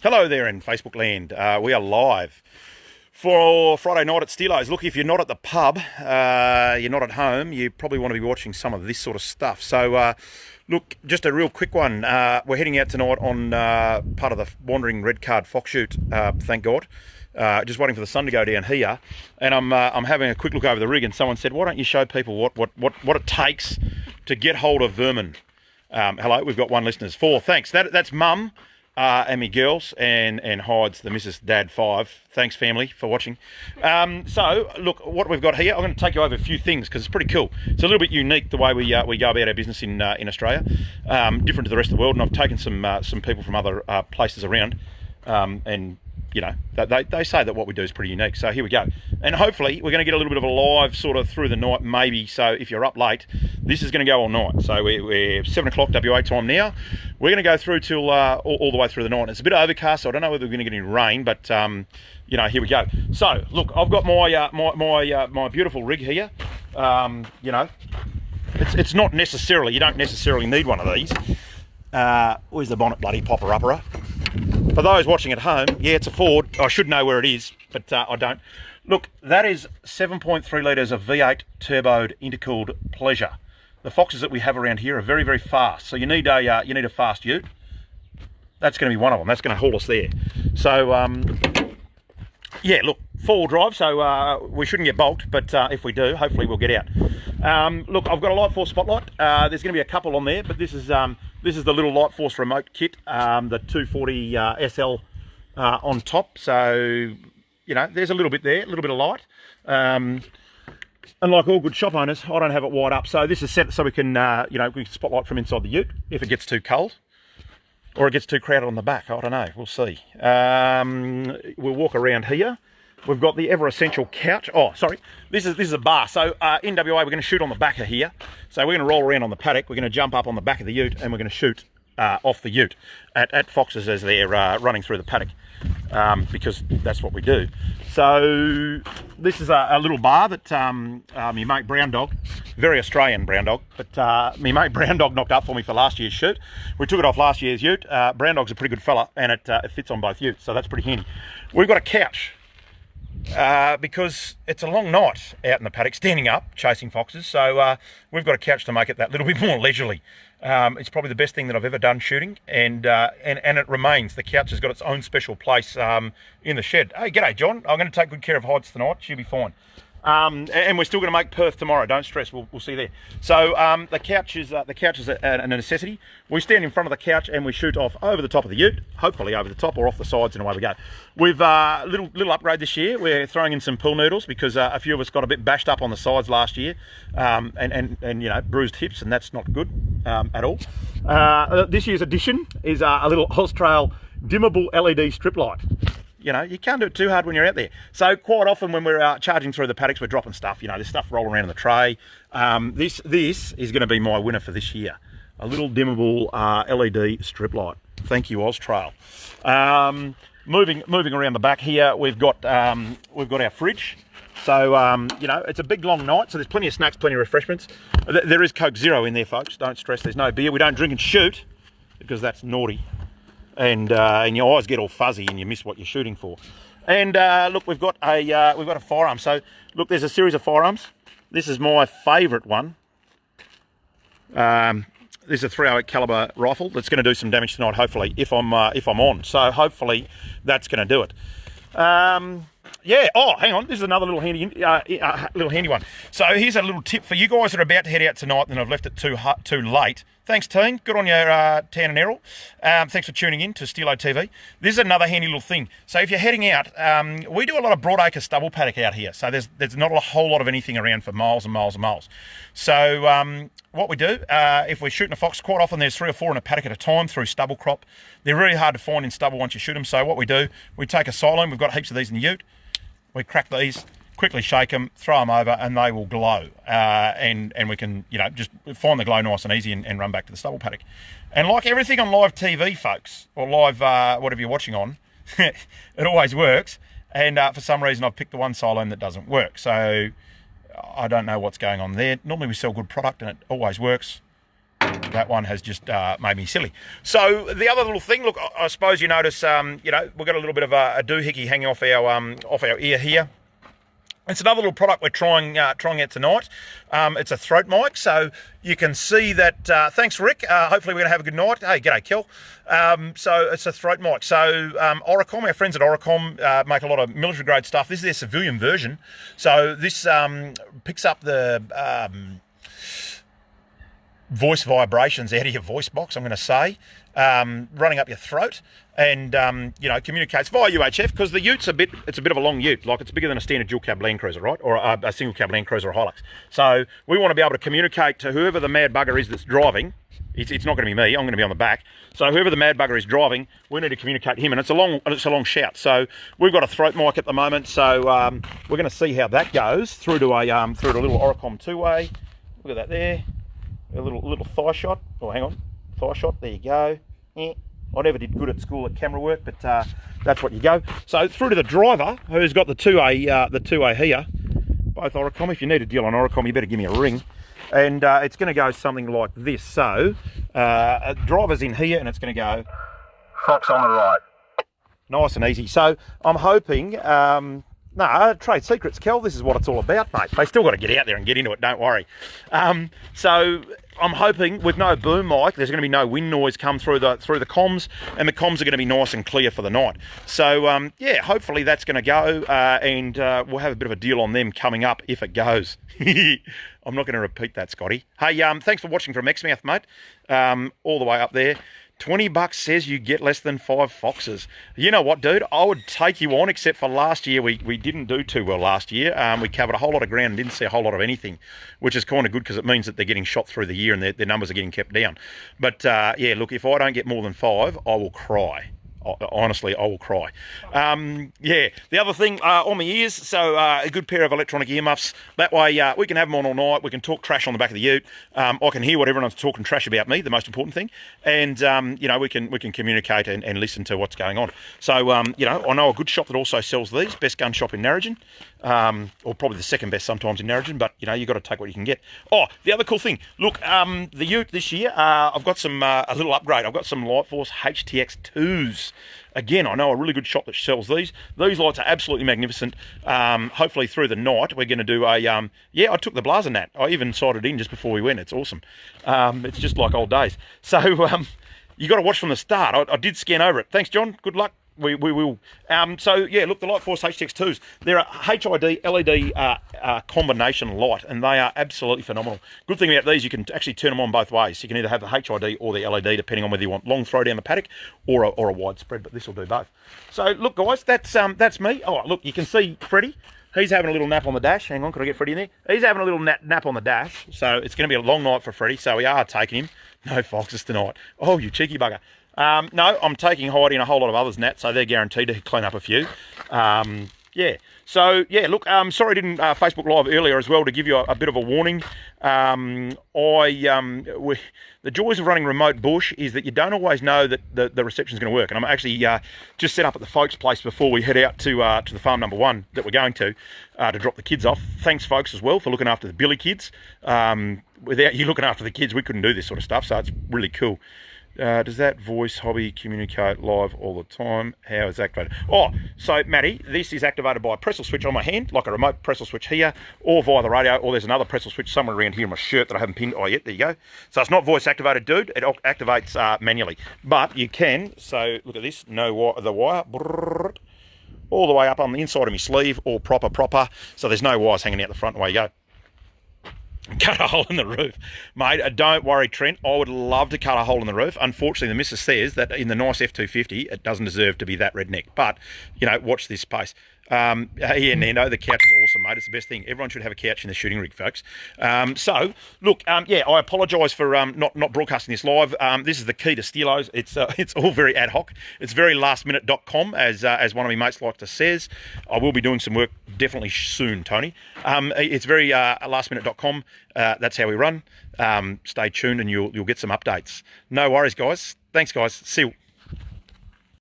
Hello there in Facebook land. We are live for Friday night at Steelo's. Look, if you're not at the pub, you're not at home, you probably want to be watching some of this sort of stuff. So, look, just a real quick one. We're heading out tonight on part of the Wandering Red Card Fox shoot, thank God. Just waiting for the sun to go down here. And I'm having a quick look over the rig, and someone said, why don't you show people what it takes to get hold of vermin? Hello, we've got one listener. 4, thanks. That's Mum. And me girls, and Hides, the Mrs. Dad 5. Thanks, family, for watching. So, look, what we've got here, I'm going to take you over a few things because it's pretty cool. It's a little bit unique the way we go about our business in Australia, different to the rest of the world. And I've taken some people from other places around, and you know, they say that what we do is pretty unique. So here we go. And hopefully we're going to get a little bit of a live sort of through the night, maybe. So if you're up late, this is going to go all night. So we're 7 o'clock WA time now. We're going to go through till all the way through the night. It's a bit overcast, so I don't know whether we're going to get any rain, but you know, here we go. So look, I've got my beautiful rig here. You know, it's not necessarily, you don't necessarily need one of these. Where's the bonnet bloody popper-upper? For those watching at home, yeah, it's a Ford. I should know where it is, but I don't. Look, that is 7.3 litres of V8 turboed intercooled Pleasure. The Foxes that we have around here are very, very fast. So you need a fast ute. That's going to be one of them. That's going to haul us there. So yeah, look, 4-wheel drive. So we shouldn't get balked, but if we do, hopefully we'll get out. Look, I've got a Light Force spotlight. There's going to be a couple on there, but this is the little Light Force remote kit, the 240 SL on top. So, you know, there's a little bit there, a little bit of light. And like all good shop owners, I don't have it wired up. So this is set so we can, you know, we can spotlight from inside the ute if it gets too cold or it gets too crowded on the back. I don't know, we'll see. We'll walk around here. We've got the ever essential couch. Oh, sorry, this is a bar. So in WA, we're going to shoot on the back of here. So we're going to roll around on the paddock. We're going to jump up on the back of the ute, and we're going to shoot off the ute at foxes as they're running through the paddock, because that's what we do. So this is a little bar that me mate Brown Dog, very Australian Brown Dog, but me mate Brown Dog knocked up for me for last year's shoot. We took it off last year's ute. Brown Dog's a pretty good fella, and it fits on both utes, so that's pretty handy. We've got a couch. Because it's a long night out in the paddock, standing up, chasing foxes. So we've got a couch to make it that little bit more leisurely. It's probably the best thing that I've ever done shooting, and it remains. The couch has got its own special place in the shed. Hey, g'day, John. I'm going to take good care of Hides tonight. She'll be fine. And we're still going to make Perth tomorrow. Don't stress. We'll see there. So the couch is a necessity. We stand in front of the couch and we shoot off over the top of the ute, hopefully over the top or off the sides, and away we go. We've little upgrade this year. We're throwing in some pool noodles because a few of us got a bit bashed up on the sides last year, and you know, bruised hips, and that's not good at all. This year's addition is a little Austrail dimmable LED strip light. You know, you can't do it too hard when you're out there. So quite often when we're charging through the paddocks, we're dropping stuff. You know, there's stuff rolling around in the tray. This is going to be my winner for this year. A little dimmable LED strip light. Thank you, Austrail. Moving around the back here, we've got our fridge. So you know, it's a big long night, so there's plenty of snacks, plenty of refreshments. There is Coke Zero in there, folks. Don't stress. There's no beer. We don't drink and shoot because that's naughty. And your eyes get all fuzzy and you miss what you're shooting for. And look, we've got a firearm. So look, there's a series of firearms. This is my favourite one. This is a .308 caliber rifle that's going to do some damage tonight, hopefully, if I'm on. So hopefully that's going to do it. Yeah. Oh, hang on. This is another little handy one. So here's a little tip for you guys that are about to head out tonight and have left it too late. Thanks, team. Good on your Tan and Errol. Thanks for tuning in to Steelo TV. This is another handy little thing. So if you're heading out, we do a lot of broadacre stubble paddock out here. So there's not a whole lot of anything around for miles and miles and miles. So what we do, if we're shooting a fox, quite often there's 3 or 4 in a paddock at a time through stubble crop. They're really hard to find in stubble once you shoot them. So what we do, we take a siloam. We've got heaps of these in the ute. We crack these, quickly shake them, throw them over, and they will glow. And we can, you know, just find the glow nice and easy and run back to the stubble paddock. And like everything on live TV, folks, or live whatever you're watching on, it always works. And for some reason, I've picked the one siloam that doesn't work. So I don't know what's going on there. Normally we sell good product and it always works. That one has just made me silly. So the other little thing, look, I suppose you notice, we've got a little bit of a doohickey hanging off our ear here. It's another little product we're trying out tonight. It's a throat mic, so you can see that. Thanks, Rick. Hopefully we're going to have a good night. Hey, g'day, Kel. So it's a throat mic. So Oricom, our friends at Oricom make a lot of military-grade stuff. This is their civilian version. So this picks up the voice vibrations out of your voice box, I'm going to say, running up your throat, and communicates via UHF, because the Ute's it's a bit of a long Ute, like it's bigger than a standard dual cab Land Cruiser, right, or a single cab Land Cruiser or Hilux. So we want to be able to communicate to whoever the mad bugger is that's driving. It's not going to be me. I'm going to be on the back. So whoever the mad bugger is driving, we need to communicate to him, and it's a long shout. So we've got a throat mic at the moment. So we're going to see how that goes through to a little Oricom two-way. Look at that there. A little thigh shot. Oh, hang on, thigh shot. There you go. I never did good at school at camera work, but that's what you go. So through to the driver, who's got the two-way here. Both Oricom. If you need a deal on Oricom, you better give me a ring. And it's going to go something like this. So driver's in here, and it's going to go Fox on the right. Nice and easy. So I'm hoping. Trade secrets, Kel. This is what it's all about, mate. They still got to get out there and get into it, don't worry. So I'm hoping with no boom mic, there's going to be no wind noise come through the comms, and the comms are going to be nice and clear for the night. So, hopefully that's going to go, and we'll have a bit of a deal on them coming up if it goes. I'm not going to repeat that, Scotty. Hey, thanks for watching from Exmouth, mate, all the way up there. $20 says you get less than 5 foxes. You know what, dude? I would take you on, except for last year. We didn't do too well last year. We covered a whole lot of ground and didn't see a whole lot of anything, which is kind of good because it means that they're getting shot through the year and their numbers are getting kept down. But, look, if I don't get more than 5, I will cry. Honestly, I will cry. The other thing on my ears, so a good pair of electronic earmuffs. That way we can have them on all night. We can talk trash on the back of the ute. I can hear what everyone's talking trash about me, the most important thing. And, we can communicate and listen to what's going on. So, I know a good shop that also sells these, best gun shop in Narrogin. Or probably the second best sometimes in Narrogin, but, you've got to take what you can get. Oh, the other cool thing, look, the ute this year, I've got some a little upgrade. I've got some Lightforce HTX 2s. Again, I know a really good shop that sells these. These lights are absolutely magnificent. Hopefully through the night, we're going to do a... I took the Blazer Nat. I even sighted in just before we went. It's awesome. It's just like old days. So you got to watch from the start. I did scan over it. Thanks, John. Good luck. We will. Look, the Lightforce HTX2s, they're a HID LED combination light, and they are absolutely phenomenal. Good thing about these, you can actually turn them on both ways. You can either have the HID or the LED, depending on whether you want long throw down the paddock or a wide spread, but this will do both. So, look, guys, that's me. Oh, look, you can see Freddie. He's having a little nap on the dash. Hang on, could I get Freddie in there? He's having a little nap on the dash, so it's going to be a long night for Freddie, so we are taking him. No foxes tonight. Oh, you cheeky bugger. No, I'm taking Heidi and a whole lot of others, Nat, so they're guaranteed to clean up a few. Look, sorry I didn't Facebook Live earlier as well to give you a bit of a warning. The joys of running remote bush is that you don't always know that the reception's going to work. And I'm actually just set up at the folks' place before we head out to the farm number 1 that we're going to drop the kids off. Thanks, folks, as well, for looking after the Billy kids. Without you looking after the kids, we couldn't do this sort of stuff, so it's really cool. Does that voice hobby communicate live all the time? How is it activated? Oh, so Matty, this is activated by a Pressel switch on my hand, like a remote Pressel switch here, or via the radio, or there's another Pressel switch somewhere around here in my shirt that I haven't pinned. Oh, yet, there you go. So it's not voice activated, dude. It activates manually. But you can, so look at this, the wire, all the way up on the inside of my sleeve, all proper. So there's no wires hanging out the front, away you go. Cut a hole in the roof. Mate, don't worry, Trent. I would love to cut a hole in the roof. Unfortunately, the missus says that in the nice F250, it doesn't deserve to be that redneck. But, watch this space. Nando, the couch is awesome, mate. It's the best thing. Everyone should have a couch in the shooting rig, folks. Look, I apologise for not broadcasting this live. This is the key to Steelo's. It's all very ad hoc. It's very lastminute.com, as one of my mates likes to says. I will be doing some work definitely soon, Tony. It's very lastminute.com. That's how we run. Stay tuned and you'll get some updates. No worries, guys. Thanks, guys. See you.